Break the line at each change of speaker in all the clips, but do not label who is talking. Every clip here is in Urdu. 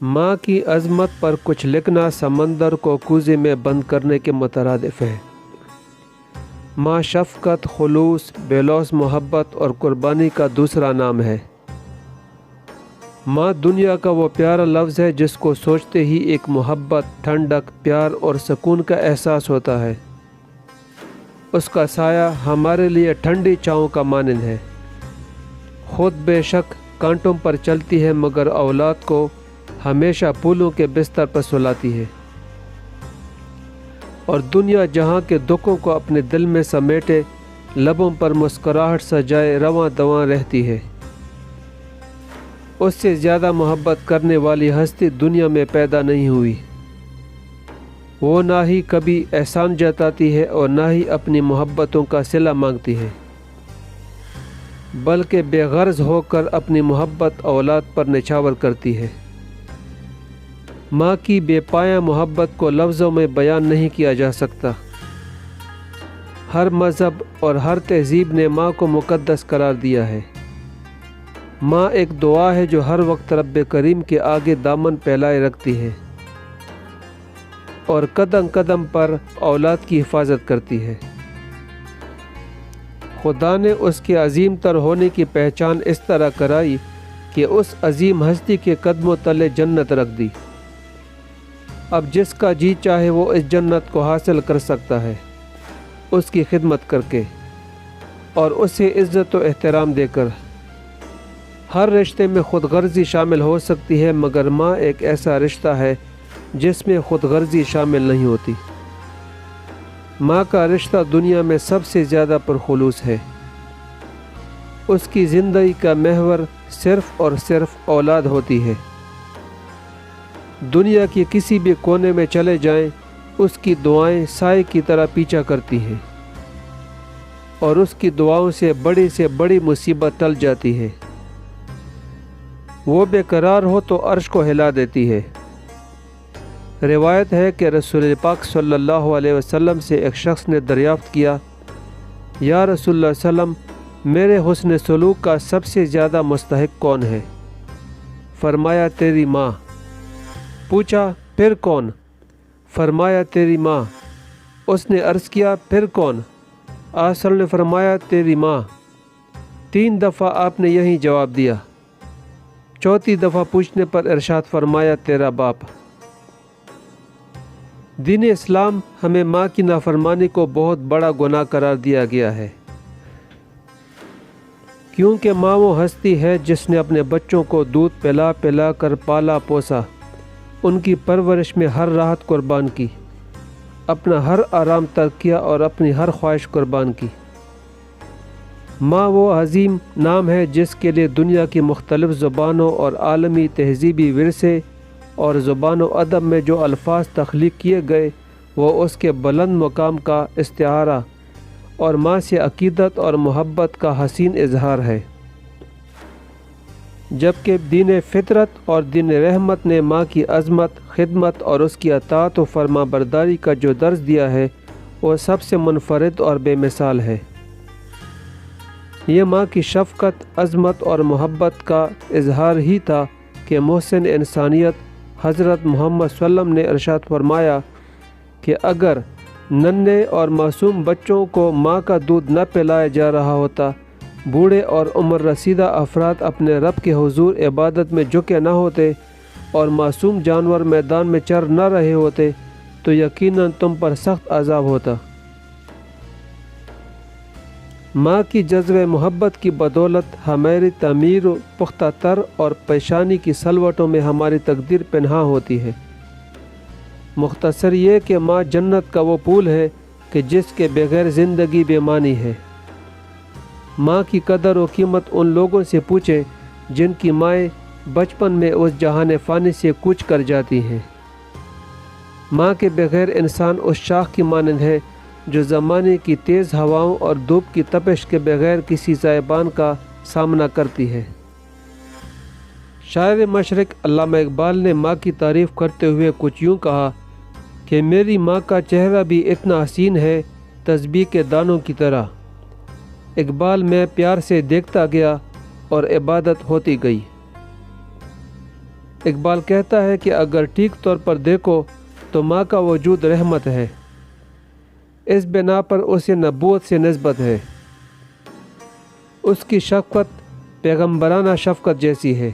ماں کی عظمت پر کچھ لکھنا سمندر کو کوزے میں بند کرنے کے مترادف ہے۔ ماں شفقت، خلوص، بے لوث محبت اور قربانی کا دوسرا نام ہے۔ ماں دنیا کا وہ پیارا لفظ ہے جس کو سوچتے ہی ایک محبت، ٹھنڈک، پیار اور سکون کا احساس ہوتا ہے۔ اس کا سایہ ہمارے لیے ٹھنڈی چھاؤں کا مانند ہے۔ خود بے شک کانٹوں پر چلتی ہے مگر اولاد کو ہمیشہ پھولوں کے بستر پر سلاتی ہے، اور دنیا جہاں کے دکھوں کو اپنے دل میں سمیٹے لبوں پر مسکراہٹ سجائے رواں دواں رہتی ہے۔ اس سے زیادہ محبت کرنے والی ہستی دنیا میں پیدا نہیں ہوئی۔ وہ نہ ہی کبھی احسان جتاتی ہے اور نہ ہی اپنی محبتوں کا صلہ مانگتی ہے، بلکہ بے غرض ہو کر اپنی محبت اولاد پر نچھاور کرتی ہے۔ ماں کی بے پایہ محبت کو لفظوں میں بیان نہیں کیا جا سکتا۔ ہر مذہب اور ہر تہذیب نے ماں کو مقدس قرار دیا ہے۔ ماں ایک دعا ہے جو ہر وقت رب کریم کے آگے دامن پھیلائے رکھتی ہے اور قدم قدم پر اولاد کی حفاظت کرتی ہے۔ خدا نے اس کے عظیم تر ہونے کی پہچان اس طرح کرائی کہ اس عظیم ہستی کے قدموں تلے جنت رکھ دی۔ اب جس کا جی چاہے وہ اس جنت کو حاصل کر سکتا ہے، اس کی خدمت کر کے اور اسے عزت و احترام دے کر۔ ہر رشتے میں خود غرضی شامل ہو سکتی ہے مگر ماں ایک ایسا رشتہ ہے جس میں خود غرضی شامل نہیں ہوتی۔ ماں کا رشتہ دنیا میں سب سے زیادہ پرخلوص ہے۔ اس کی زندگی کا محور صرف اور صرف اولاد ہوتی ہے۔ دنیا کے کسی بھی کونے میں چلے جائیں، اس کی دعائیں سائے کی طرح پیچھا کرتی ہیں اور اس کی دعاؤں سے بڑی مصیبت ٹل جاتی ہے۔ وہ بے قرار ہو تو عرش کو ہلا دیتی ہے۔ روایت ہے کہ رسول پاک صلی اللہ علیہ وسلم سے ایک شخص نے دریافت کیا، یا رسول اللہ صلی اللہ علیہ وسلم، میرے حسن سلوک کا سب سے زیادہ مستحق کون ہے؟ فرمایا تیری ماں۔ پوچھا پھر کون؟ فرمایا تیری ماں۔ اس نے عرض کیا پھر کون؟ آصل نے فرمایا تیری ماں۔ 3 دفعہ آپ نے یہی جواب دیا۔ چوتھی دفعہ پوچھنے پر ارشاد فرمایا تیرا باپ۔ دین اسلام ہمیں ماں کی نافرمانی کو بہت بڑا گناہ قرار دیا گیا ہے، کیونکہ ماں وہ ہستی ہے جس نے اپنے بچوں کو دودھ پلا پلا کر پالا پوسا، ان کی پرورش میں ہر راحت قربان کی، اپنا ہر آرام ترک کیا اور اپنی ہر خواہش قربان کی۔ ماں وہ عظیم نام ہے جس کے لیے دنیا کی مختلف زبانوں اور عالمی تہذیبی ورثے اور زبان و ادب میں جو الفاظ تخلیق کیے گئے وہ اس کے بلند مقام کا استعارہ اور ماں سے عقیدت اور محبت کا حسین اظہار ہے، جبکہ دین فطرت اور دین رحمت نے ماں کی عظمت، خدمت اور اس کی اطاعت و فرما برداری کا جو درس دیا ہے وہ سب سے منفرد اور بے مثال ہے۔ یہ ماں کی شفقت، عظمت اور محبت کا اظہار ہی تھا کہ محسن انسانیت حضرت محمد صلی اللہ علیہ وسلم نے ارشاد فرمایا کہ اگر ننھے اور معصوم بچوں کو ماں کا دودھ نہ پلایا جا رہا ہوتا، بوڑھے اور عمر رسیدہ افراد اپنے رب کے حضور عبادت میں جھکے نہ ہوتے اور معصوم جانور میدان میں چر نہ رہے ہوتے تو یقیناً تم پر سخت عذاب ہوتا۔ ماں کی جذبہ محبت کی بدولت ہماری تعمیر پختہ تر اور پیشانی کی سلوٹوں میں ہماری تقدیر پنہاں ہوتی ہے۔ مختصر یہ کہ ماں جنت کا وہ پھول ہے کہ جس کے بغیر زندگی بے معنی ہے۔ ماں کی قدر و قیمت ان لوگوں سے پوچھیں جن کی مائیں بچپن میں اس جہان فانی سے کوچ کر جاتی ہیں۔ ماں کے بغیر انسان اس شاخ کی مانند ہے جو زمانے کی تیز ہواؤں اور دھوپ کی تپش کے بغیر کسی سائبان کا سامنا کرتی ہے۔ شاعر مشرق علامہ اقبال نے ماں کی تعریف کرتے ہوئے کچھ یوں کہا کہ میری ماں کا چہرہ بھی اتنا حسین ہے تسبیح کے دانوں کی طرح۔ اقبال میں پیار سے دیکھتا گیا اور عبادت ہوتی گئی۔ اقبال کہتا ہے کہ اگر ٹھیک طور پر دیکھو تو ماں کا وجود رحمت ہے، اس بنا پر اسے نبوت سے نسبت ہے۔ اس کی شفقت پیغمبرانہ شفقت جیسی ہے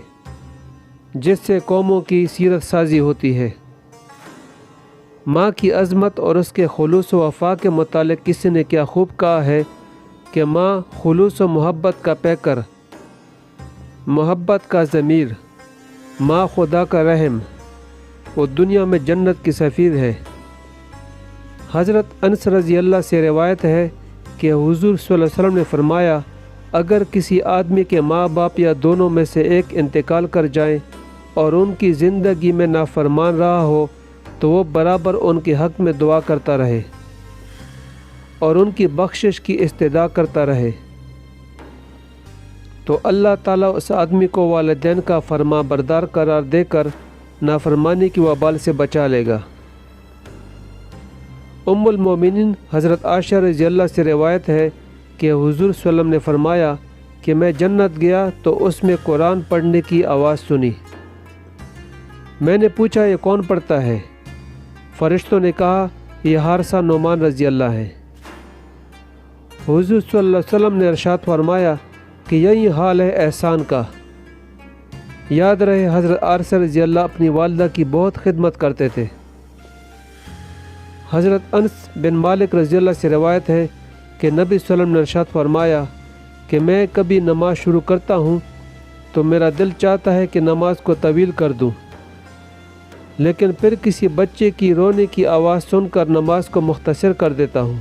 جس سے قوموں کی سیرت سازی ہوتی ہے۔ ماں کی عظمت اور اس کے خلوص و وفا کے متعلق کسی نے کیا خوب کہا ہے کہ ماں خلوص و محبت کا پیکر، محبت کا ضمیر، ماں خدا کا رحم، وہ دنیا میں جنت کی سفیر ہے۔ حضرت انس رضی اللہ سے روایت ہے کہ حضور صلی اللہ علیہ وسلم نے فرمایا، اگر کسی آدمی کے ماں باپ یا دونوں میں سے ایک انتقال کر جائیں اور ان کی زندگی میں نافرمان رہا ہو تو وہ برابر ان کے حق میں دعا کرتا رہے اور ان کی بخشش کی استدعا کرتا رہے، تو اللہ تعالیٰ اس آدمی کو والدین کا فرما بردار قرار دے کر نافرمانی کی وبال سے بچا لے گا۔ ام المومنین حضرت عائشہ رضی اللہ سے روایت ہے کہ حضور صلی اللہ علیہ وسلم نے فرمایا کہ میں جنت گیا تو اس میں قرآن پڑھنے کی آواز سنی۔ میں نے پوچھا یہ کون پڑھتا ہے؟ فرشتوں نے کہا یہ حارثہ نعمان رضی اللہ ہے۔ حضور صلی اللہ علیہ وسلم نے ارشاد فرمایا کہ یہی حال ہے احسان کا۔ یاد رہے حضرت حارثہ رضی اللہ اپنی والدہ کی بہت خدمت کرتے تھے۔ حضرت انس بن مالک رضی اللہ سے روایت ہے کہ نبی صلی اللہ علیہ وسلم نے ارشاد فرمایا کہ میں کبھی نماز شروع کرتا ہوں تو میرا دل چاہتا ہے کہ نماز کو طویل کر دوں، لیکن پھر کسی بچے کی رونے کی آواز سن کر نماز کو مختصر کر دیتا ہوں،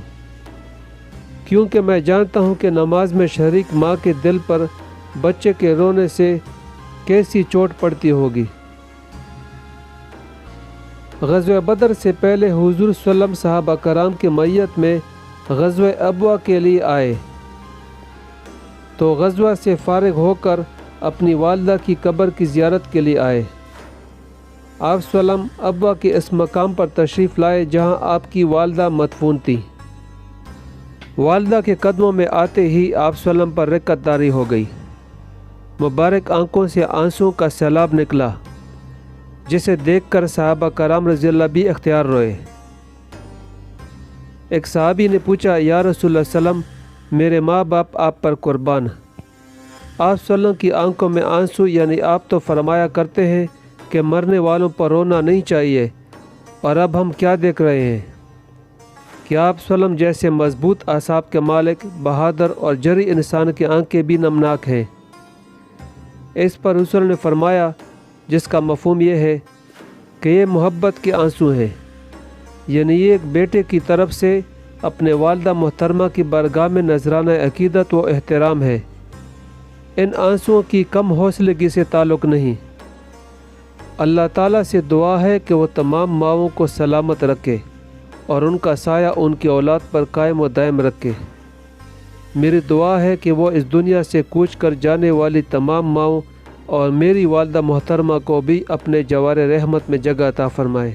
کیونکہ میں جانتا ہوں کہ نماز میں شریک ماں کے دل پر بچے کے رونے سے کیسی چوٹ پڑتی ہوگی۔ غزوہ بدر سے پہلے حضور صلی اللہ علیہ وسلم صحابہ کرام کی میت میں غزوہ ابوا کے لیے آئے تو غزوہ سے فارغ ہو کر اپنی والدہ کی قبر کی زیارت کے لیے آئے۔ آپ صلی اللہ علیہ وسلم ابوا کے اس مقام پر تشریف لائے جہاں آپ کی والدہ مدفون تھی۔ والدہ کے قدموں میں آتے ہی آپ صلی اللہ علیہ وسلم پر رکعت داری ہو گئی۔ مبارک آنکھوں سے آنسوں کا سیلاب نکلا جسے دیکھ کر صحابہ کرام رضی اللہ بھی اختیار روئے۔ ایک صحابی نے پوچھا یا رسول اللہ صلی اللہ علیہ وسلم میرے ماں باپ آپ پر قربان۔ آپ صلی اللہ علیہ وسلم کی آنکھوں میں آنسو، یعنی آپ تو فرمایا کرتے ہیں کہ مرنے والوں پر رونا نہیں چاہیے، اور اب ہم کیا دیکھ رہے ہیں کہ آپ صلی اللہ علیہ وسلم جیسے مضبوط اعصاب کے مالک، بہادر اور جری انسان کی آنکھیں بھی نمناک ہیں۔ اس پر رسول نے فرمایا جس کا مفہوم یہ ہے کہ یہ محبت کے آنسو ہیں، یعنی یہ ایک بیٹے کی طرف سے اپنے والدہ محترمہ کی بارگاہ میں نذرانہ عقیدت و احترام ہے۔ ان آنسوؤں کی کم حوصلگی سے تعلق نہیں۔ اللہ تعالیٰ سے دعا ہے کہ وہ تمام ماؤں کو سلامت رکھے اور ان کا سایہ ان کی اولاد پر قائم و دائم رکھے۔ میری دعا ہے کہ وہ اس دنیا سے کوچ کر جانے والی تمام ماؤں اور میری والدہ محترمہ کو بھی اپنے جوار رحمت میں جگہ عطا فرمائے۔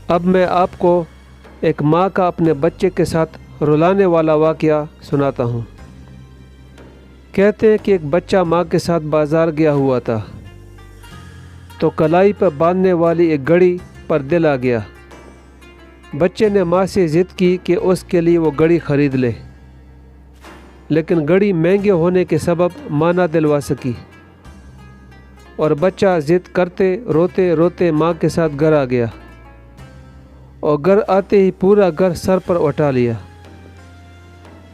اب میں آپ کو ایک ماں کا اپنے بچے کے ساتھ رلانے والا واقعہ سناتا ہوں۔ کہتے ہیں کہ ایک بچہ ماں کے ساتھ بازار گیا ہوا تھا تو کلائی پر باندھنے والی ایک گھڑی پر دل آ گیا۔ بچے نے ماں سے ضد کی کہ اس کے لیے وہ گھڑی خرید لے، لیکن گھڑی مہنگے ہونے کے سبب ماں نہ دلوا سکی، اور بچہ ضد کرتے روتے روتے ماں کے ساتھ گھر آ گیا، اور گھر آتے ہی پورا گھر سر پر اٹھا لیا۔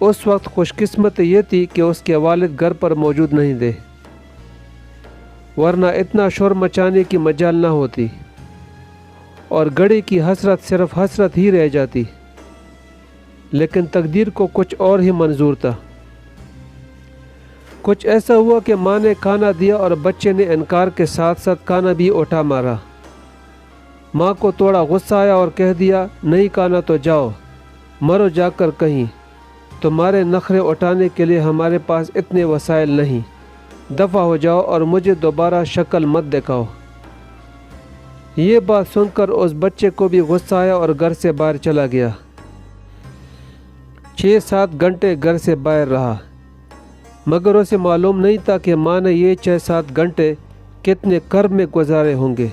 اس وقت خوش قسمت یہ تھی کہ اس کے والد گھر پر موجود نہیں تھے، ورنہ اتنا شور مچانے کی مجال نہ ہوتی اور گھڑی کی حسرت صرف حسرت ہی رہ جاتی، لیکن تقدیر کو کچھ اور ہی منظور تھا۔ کچھ ایسا ہوا کہ ماں نے کھانا دیا اور بچے نے انکار کے ساتھ ساتھ کھانا بھی اٹھا مارا۔ ماں کو تھوڑا غصہ آیا اور کہہ دیا نہیں کھانا تو جاؤ مرو جا کر کہیں، تمہارے نخرے اٹھانے کے لیے ہمارے پاس اتنے وسائل نہیں، دفع ہو جاؤ اور مجھے دوبارہ شکل مت دکھاؤ۔ یہ بات سن کر اس بچے کو بھی غصہ آیا اور گھر سے باہر چلا گیا۔ 6-7 گھنٹے گھر سے باہر رہا، مگر اسے معلوم نہیں تھا کہ ماں نے یہ 6-7 گھنٹے کتنے کرب میں گزارے ہوں گے۔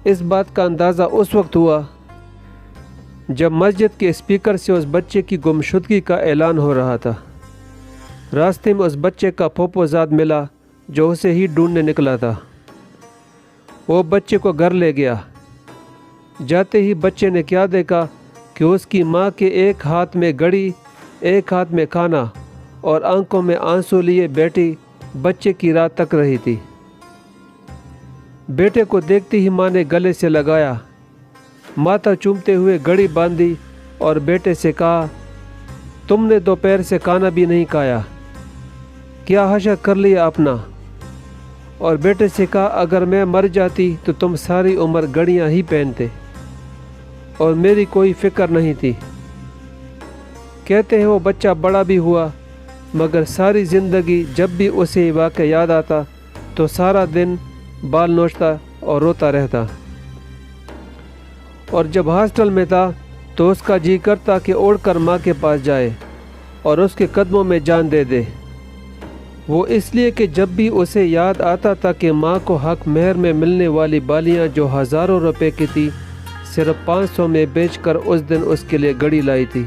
اس بات کا اندازہ اس وقت ہوا جب مسجد کے اسپیکر سے اس بچے کی گمشدگی کا اعلان ہو رہا تھا۔ راستے میں اس بچے کا پھوپھو زاد ملا جو اسے ہی ڈھونڈنے نکلا تھا۔ وہ بچے کو گھر لے گیا۔ جاتے ہی بچے نے کیا دیکھا کہ اس کی ماں کے ایک ہاتھ میں گھڑی، ایک ہاتھ میں کھانا اور آنکھوں میں آنسو لیے بیٹی بچے کی راہ تک رہی تھی۔ بیٹے کو دیکھتے ہی ماں نے گلے سے لگایا، ماتھا چومتے ہوئے گھڑی باندھی اور بیٹے سے کہا، تم نے دوپہر سے کھانا بھی نہیں کھایا، کیا حشر کر لیا اپنا؟ اور بیٹے سے کہا، اگر میں مر جاتی تو تم ساری عمر گھڑیاں ہی پہنتے اور میری کوئی فکر نہیں تھی۔ کہتے ہیں وہ بچہ بڑا بھی ہوا، مگر ساری زندگی جب بھی اسے واقعہ یاد آتا تو سارا دن بال نوچتا اور روتا رہتا، اور جب ہاسٹل میں تھا تو اس کا جی کرتا کہ اوڑھ کر ماں کے پاس جائے اور اس کے قدموں میں جان دے دے۔ وہ اس لیے کہ جب بھی اسے یاد آتا تھا کہ ماں کو حق مہر میں ملنے والی بالیاں جو ہزاروں روپے کی تھی صرف 500 میں بیچ کر اس دن اس کے لیے گھڑی لائی تھی۔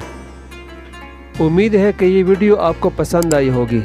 امید ہے کہ یہ ویڈیو آپ کو پسند آئی ہوگی۔